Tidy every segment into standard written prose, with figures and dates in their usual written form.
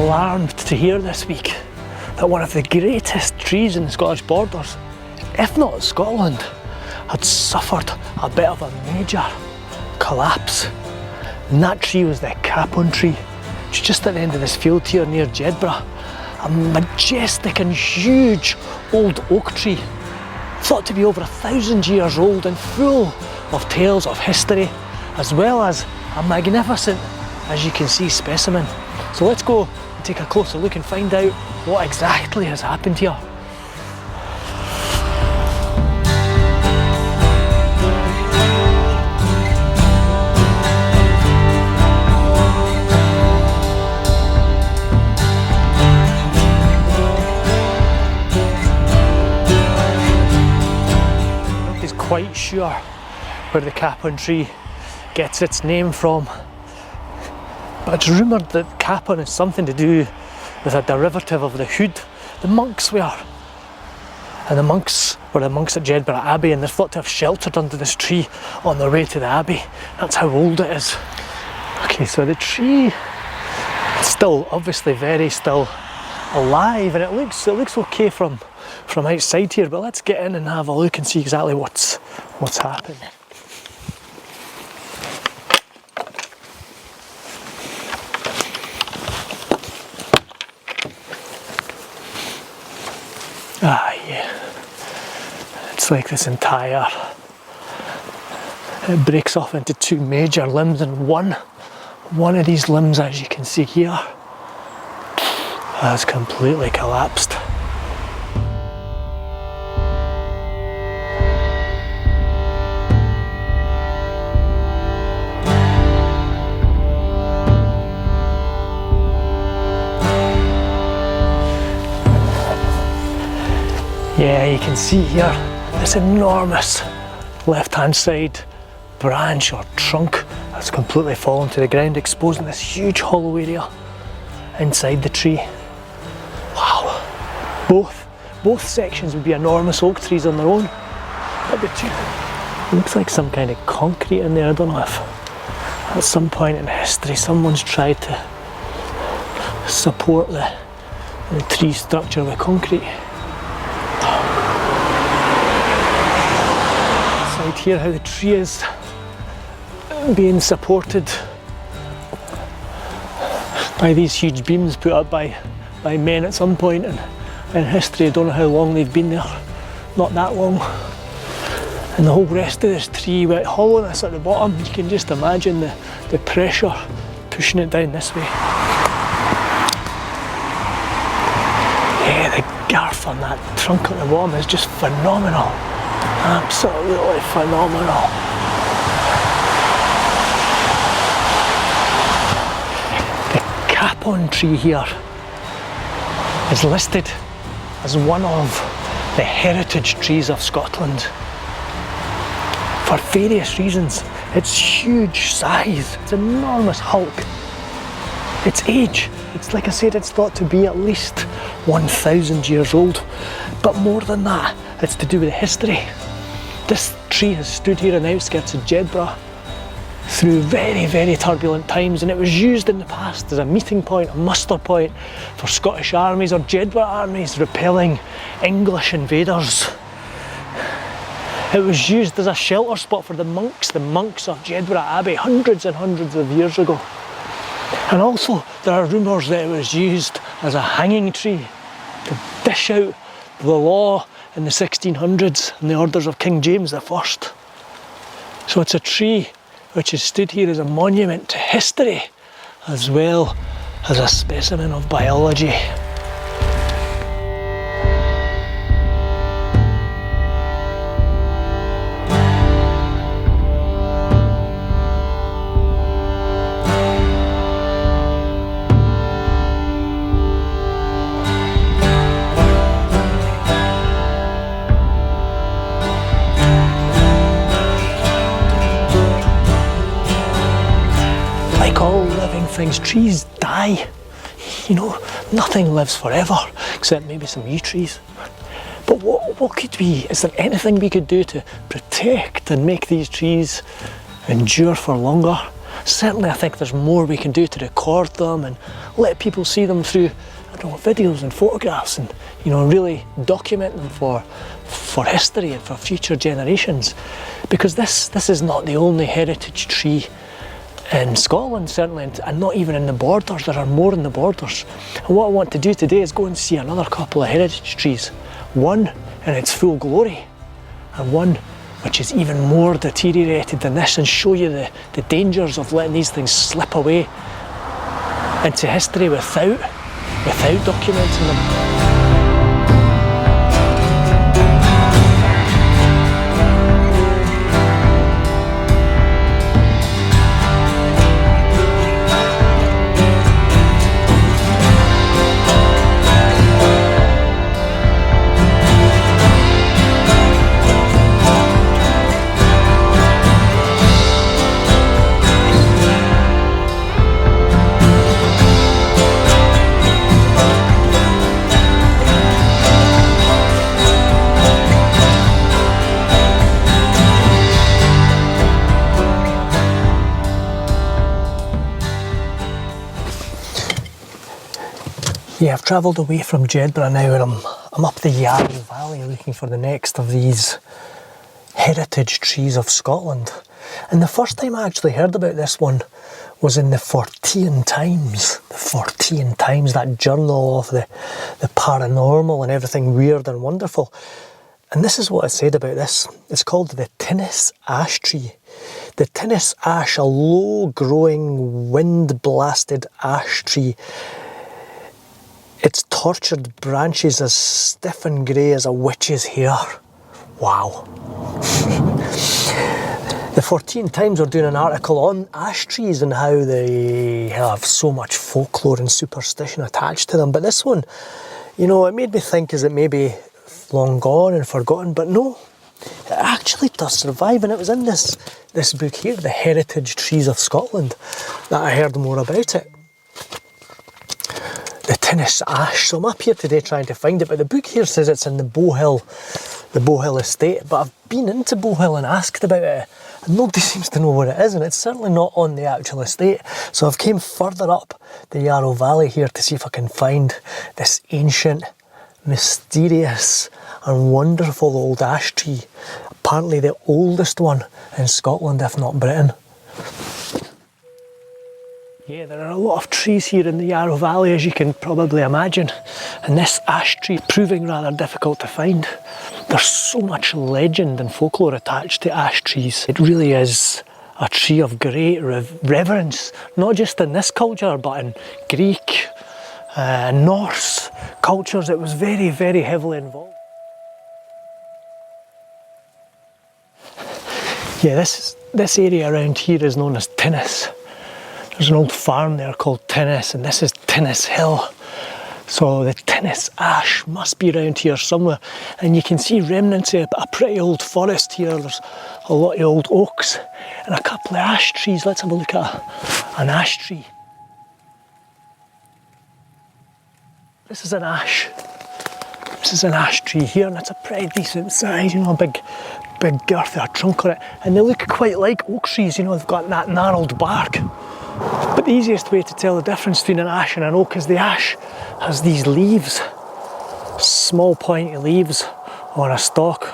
alarmed to hear this week that one of the greatest trees in the Scottish borders, if not Scotland, had suffered a bit of a major collapse. And that tree was the Capon Tree. It's just at the end of this field here near Jedburgh. A majestic and huge old oak tree, thought to be over 1,000 years old and full of tales of history, as well as a magnificent, as you can see, specimen. So let's go and take a closer look and find out what exactly has happened here. Quite sure where the Capon Tree gets its name from, but it's rumoured that Capon is something to do with a derivative of the hood the monks wear. And the monks were the monks at Jedburgh Abbey, and they're thought to have sheltered under this tree on their way to the abbey. That's how old it is. Okay, so the tree is still obviously very still alive, and it looks okay from outside here, but let's get in and have a look and see exactly what's happening. Ah, yeah. It's like this entire, it breaks off into two major limbs, and one of these limbs, as you can see here, has completely collapsed. Yeah, you can see here this enormous left-hand side branch or trunk has completely fallen to the ground, exposing this huge hollow area inside the tree. Wow. Both sections would be enormous oak trees on their own. It looks like some kind of concrete in there. I don't know if at some point in history someone's tried to support the tree structure with concrete. Here how the tree is being supported by these huge beams put up by men at some point in history. I don't know how long they've been there, not that long. And the whole rest of this tree with hollowness at the bottom, you can just imagine the pressure pushing it down this way. Yeah, the girth on that trunk at the bottom is just phenomenal. Absolutely phenomenal. The Capon Tree here is listed as one of the heritage trees of Scotland for various reasons. Its huge size, its enormous hulk, its age. It's like I said, it's thought to be at least 1,000 years old, but more than that, it's to do with the history. This tree has stood here on the outskirts of Jedburgh through very, very turbulent times, and it was used in the past as a meeting point, a muster point for Scottish armies or Jedburgh armies repelling English invaders. It was used as a shelter spot for the monks of Jedburgh Abbey hundreds and hundreds of years ago. And also there are rumours that it was used as a hanging tree to dish out the law in the 1600s in the orders of King James I. So it's a tree which has stood here as a monument to history as well as a specimen of biology. Things, trees die, you know, nothing lives forever except maybe some yew trees. But what could we, is there anything we could do to protect and make these trees endure for longer? Certainly I think there's more we can do to record them and let people see them through, I don't know, videos and photographs, and really document them for history and for future generations. Because this is not the only heritage tree in Scotland, certainly, and not even in the borders. There are more in the borders. And what I want to do today is go and see another couple of heritage trees. One in its full glory, and one which is even more deteriorated than this, and show you the dangers of letting these things slip away into history without documenting them. Yeah, I've travelled away from Jedburgh now, and I'm up the Yarrow Valley looking for the next of these heritage trees of Scotland. And the first time I actually heard about this one was in the Fortean Times. The Fortean Times, that journal of the paranormal and everything weird and wonderful. And this is what it said about this. It's called the Tinnis ash tree. The Tinnis ash, a low-growing, wind-blasted ash tree. Its tortured branches as stiff and grey as a witch's hair. Wow. The Fortean Times are doing an article on ash trees and how they have so much folklore and superstition attached to them. But this one, it made me think, is it maybe long gone and forgotten? But no, it actually does survive. And it was in this book here, The Heritage Trees of Scotland, that I heard more about it. The Tinnis ash. So I'm up here today trying to find it, but the book here says it's in the Bowhill estate. But I've been into Bowhill and asked about it, and nobody seems to know where it is, and it's certainly not on the actual estate. So I've came further up the Yarrow Valley here to see if I can find this ancient, mysterious and wonderful old ash tree. Apparently the oldest one in Scotland, if not Britain. Yeah, there are a lot of trees here in the Yarrow Valley, as you can probably imagine, and this ash tree proving rather difficult to find. There's so much legend and folklore attached to ash trees. It really is a tree of great reverence, not just in this culture, but in Greek, Norse cultures. It was very, very heavily involved. Yeah, this area around here is known as Tinnis. There's an old farm there called Tinnis, and this is Tinnis Hill. So the Tinnis ash must be around here somewhere. And you can see remnants of a pretty old forest here. There's a lot of old oaks and a couple of ash trees. Let's have a look at an ash tree. This is an ash. This is an ash tree here, and it's a pretty decent size, a big girthy trunk on it. And they look quite like oak trees, they've got that gnarled bark. But the easiest way to tell the difference between an ash and an oak is the ash has these leaves, small pointy leaves on a stalk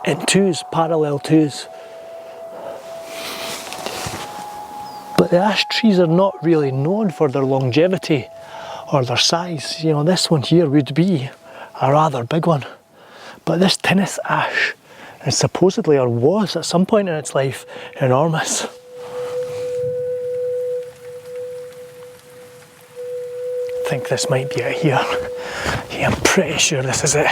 in twos, parallel twos. But the ash trees are not really known for their longevity or their size. This one here would be a rather big one. But this Tinnis ash is supposedly, or was at some point in its life, enormous. I think this might be it here. Yeah, I'm pretty sure this is it.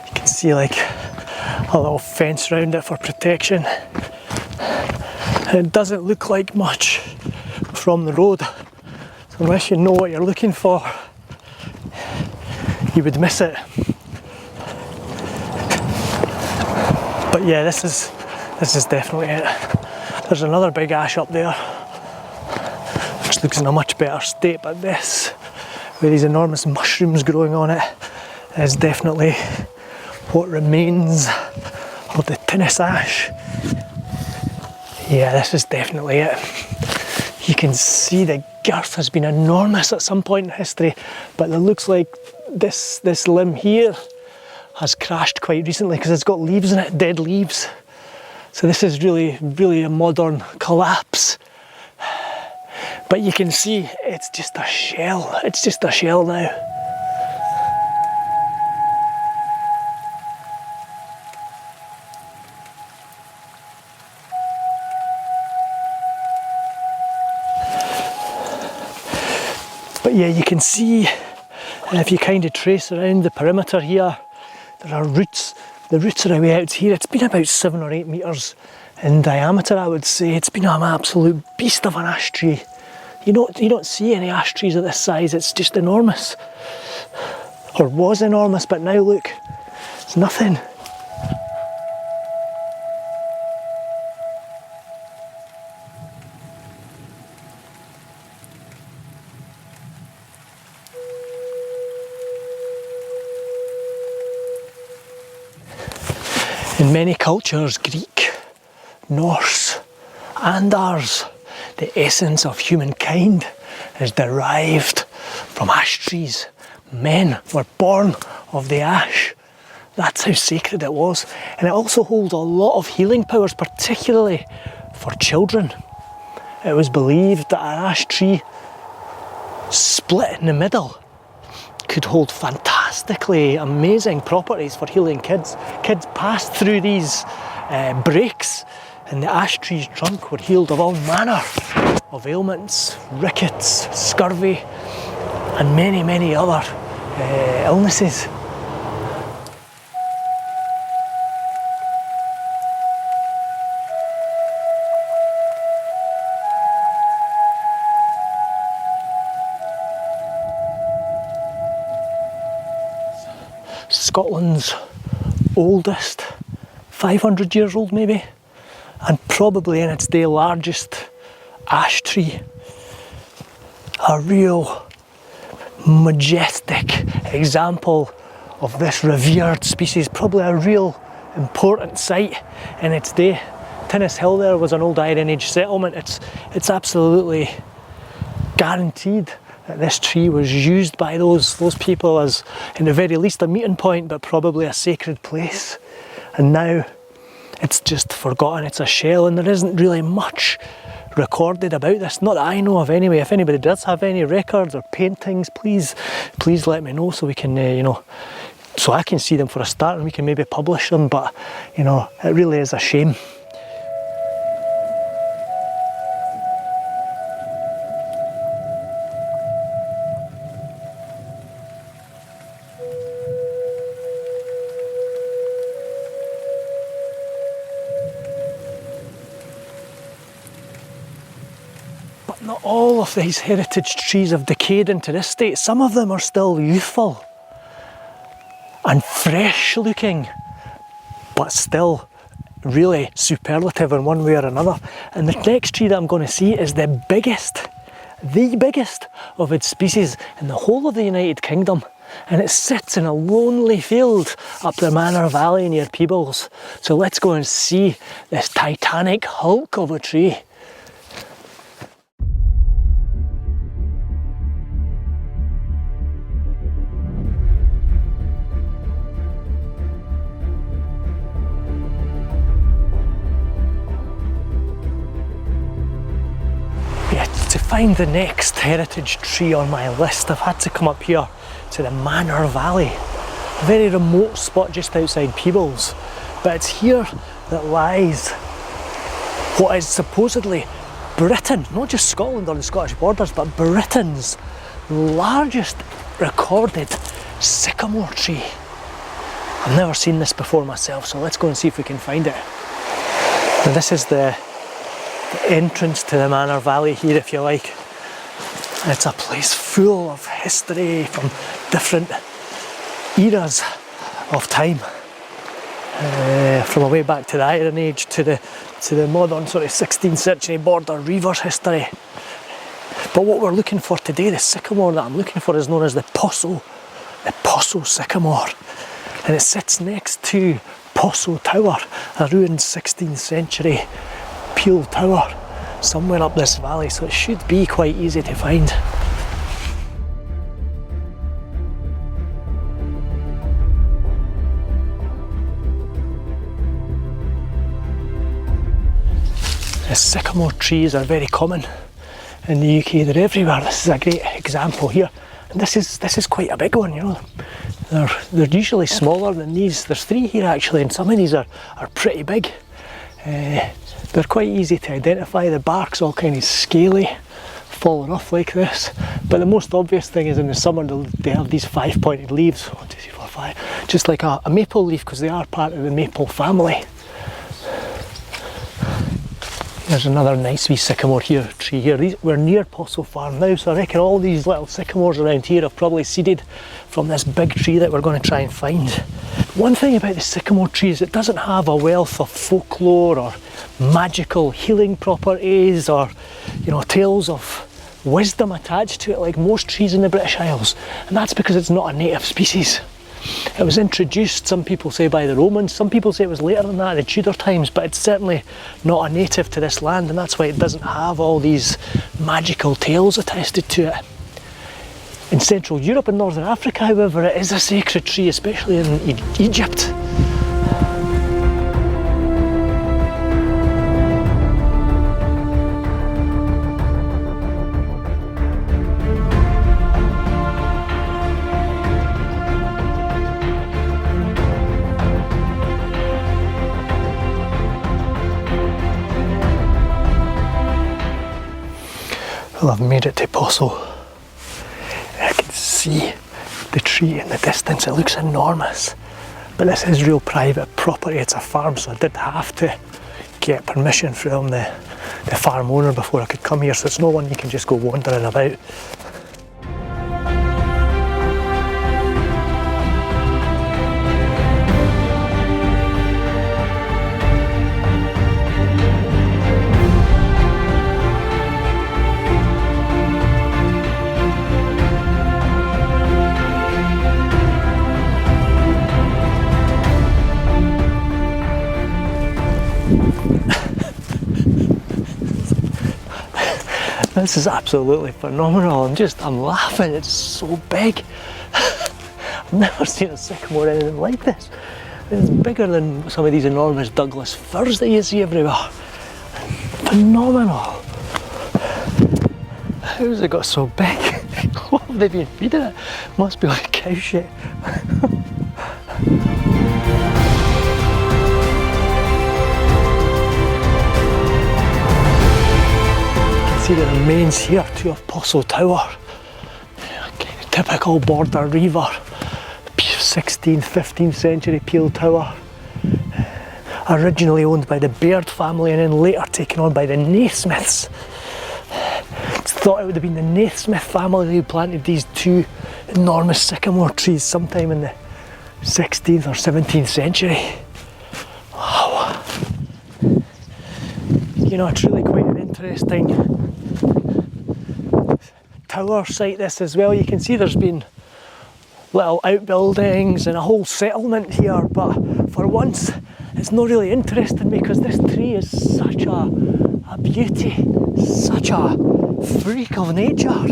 You can see like a little fence around it for protection. And it doesn't look like much from the road. So unless you know what you're looking for, you would miss it. But yeah, this is definitely it. There's another big ash up there, which looks in a much better state, but this, with these enormous mushrooms growing on it, is definitely what remains of the Tinnis ash. Yeah, this is definitely it. You can see the girth has been enormous at some point in history, but it looks like this limb here has crashed quite recently because it's got leaves in it, dead leaves. So this is really, really a modern collapse. But you can see it's just a shell. It's just a shell now. But yeah, you can see if you kind of trace around the perimeter here, there are roots. The roots are away out here. It's been about 7 or 8 metres in diameter, I would say. It's been an absolute beast of an ash tree. You don't see any ash trees of this size. It's just enormous. Or was enormous, but now look, it's nothing. In many cultures, Greek, Norse, and ours, the essence of humankind is derived from ash trees. Men were born of the ash. That's how sacred it was. And it also holds a lot of healing powers, particularly for children. It was believed that an ash tree split in the middle could hold fantastically amazing properties for healing kids. Kids passed through these breaks and the ash tree's trunk were healed of all manner of ailments, rickets, scurvy, and many, many other illnesses. Scotland's oldest, 500 years old maybe, and probably in its day largest ash tree. A real majestic example of this revered species, probably a real important site in its day. Tinnis Hill there was an old Iron Age settlement. It's absolutely guaranteed that this tree was used by those people as, in the very least, a meeting point, but probably a sacred place. And now it's just forgotten. It's a shell, and there isn't really much recorded about this, not that I know of anyway. If anybody does have any records or paintings, please let me know so we can, so I can see them for a start and we can maybe publish them. But, it really is a shame. But not all of these heritage trees have decayed into this state. Some of them are still youthful and fresh looking, but still really superlative in one way or another. And the next tree that I'm going to see is the biggest of its species in the whole of the United Kingdom. And it sits in a lonely field up the Manor Valley near Peebles. So let's go and see this titanic hulk of a tree. To find the next heritage tree on my list, I've had to come up here to the Manor Valley, a very remote spot just outside Peebles. But it's here that lies what is supposedly Britain, not just Scotland or the Scottish borders, but Britain's largest recorded sycamore tree. I've never seen this before myself, so let's go and see if we can find it. Now this is the entrance to the Manor Valley here, if you like. And it's a place full of history from different eras of time, from a way back to the Iron Age to the modern sort of 16th century border reivers history. But what we're looking for today, the sycamore that I'm looking for, is known as the Posso sycamore, and it sits next to Posso Tower, a ruined 16th century peel tower somewhere up this valley, so it should be quite easy to find. The sycamore trees are very common in the UK, they're everywhere. This is a great example here. And this is quite a big one, you know. They're usually smaller than these. There's 3 here actually, and some of these are pretty big. They're quite easy to identify. The bark's all kind of scaly, falling off like this. But the most obvious thing is in the summer they have these 5-pointed leaves. 1, 2, 3, 4, 5. Just like a maple leaf, because they are part of the maple family. There's another nice wee sycamore tree here. We're near Postle Farm now, so I reckon all these little sycamores around here have probably seeded from this big tree that we're going to try and find. One thing about the sycamore tree is it doesn't have a wealth of folklore or magical healing properties or, you know, tales of wisdom attached to it like most trees in the British Isles, and that's because it's not a native species. It was introduced, some people say, by the Romans, some people say it was later than that, the Tudor times, but it's certainly not a native to this land, and that's why it doesn't have all these magical tales attested to it. In Central Europe and Northern Africa, however, it is a sacred tree, especially in Egypt. Well, I've made it to Postle. I can see the tree in the distance. It looks enormous, but this is real private property. It's a farm, so I did have to get permission from the farm owner before I could come here, so it's no one you can just go wandering about. This is absolutely phenomenal. I'm laughing, it's so big. I've never seen a sycamore anything like this. It's bigger than some of these enormous Douglas firs that you see everywhere. Phenomenal. How's it got so big? What have they been feeding it? Must be like cow shit. See the remains here too of Postle Tower. Kind of typical border reaver, 16th, 15th century peel tower. Originally owned by the Baird family and then later taken on by the Naismiths. It's thought it would have been the Naismith family who planted these 2 enormous sycamore trees sometime in the 16th or 17th century. Wow. You know, it's really quite an interesting tower site this as well. You can see there's been little outbuildings and a whole settlement here, but for once it's not really interesting me because this tree is such a beauty, such a freak of nature.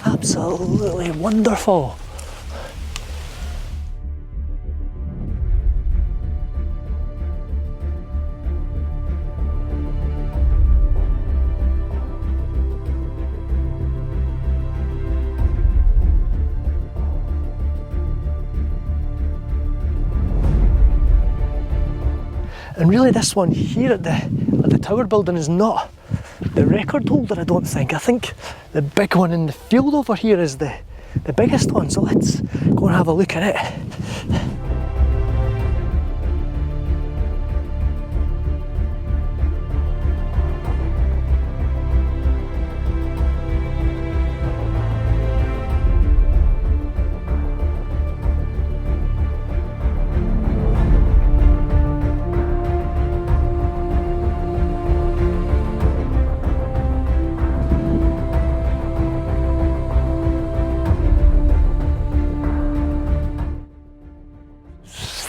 Absolutely wonderful. And really this one here at the tower building is not the record holder, I don't think. I think the big one in the field over here is the biggest one, so let's go and have a look at it.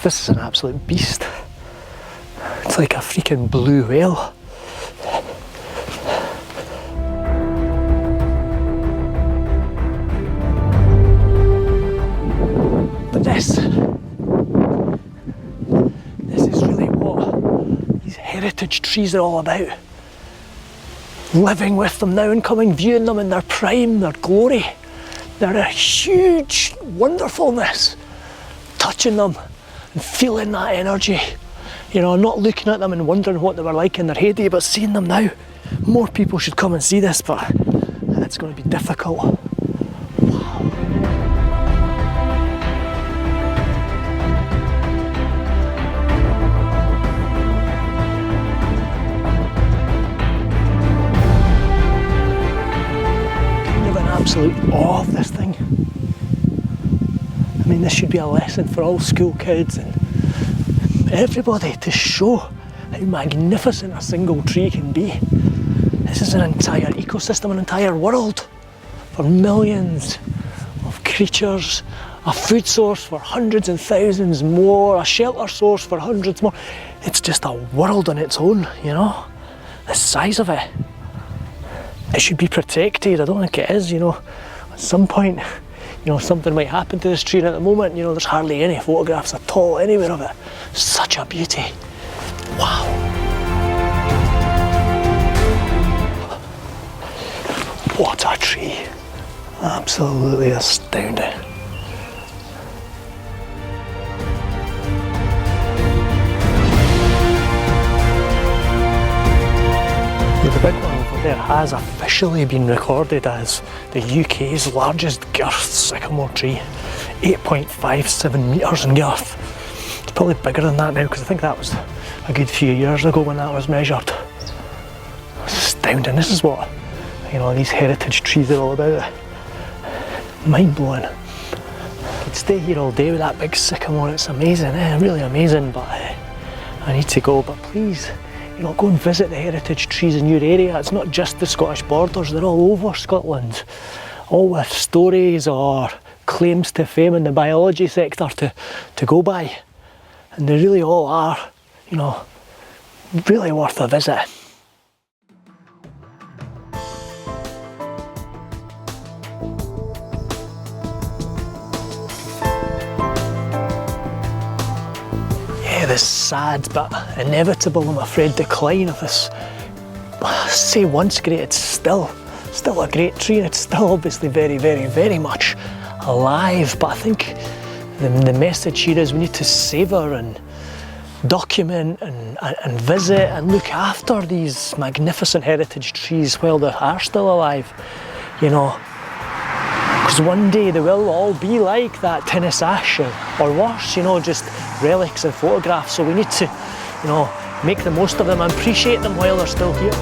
This is an absolute beast. It's like a freaking blue whale. But this is really what these heritage trees are all about. Living with them now and coming, viewing them in their prime, their glory, their huge wonderfulness, touching them and feeling that energy. You know, not looking at them and wondering what they were like in their heyday, but seeing them now. More people should come and see this, but it's going to be difficult. Wow. Kind of in absolute awe of this thing. I mean, this should be a lesson for all school kids and everybody to show how magnificent a single tree can be. This is an entire ecosystem, an entire world for millions of creatures, a food source for hundreds and thousands more, a shelter source for hundreds more. It's just a world on its own, you know, the size of it. It should be protected. I don't think it is, you know. At some point, you know, something might happen to this tree, and at the moment, you know, there's hardly any photographs at all anywhere of it. Such a beauty. Wow. What a tree. Absolutely astounding. The big one over there has officially been recorded as the UK's largest girth sycamore tree. 8.57 metres in girth. It's probably bigger than that now, because I think that was a good few years ago when that was measured. It's astounding. This is what, you know, these heritage trees are all about. Mind blowing. I could stay here all day with that big sycamore. It's amazing, really amazing, but I need to go. But please, you know, go and visit the heritage trees in your area. It's not just the Scottish borders, they're all over Scotland. All with stories or claims to fame in the biology sector to go by. And they really all are, you know, really worth a visit. Yeah, this sad but inevitable, I'm afraid, decline of this, say once great, it's still a great tree, and it's still obviously very, very, very much alive. But I think the message here is we need to savour and document and visit and look after these magnificent heritage trees while they are still alive, you know, because one day they will all be like that Tinnis ash or worse, you know, just relics and photographs. So we need to, you know, make the most of them and appreciate them while they're still here.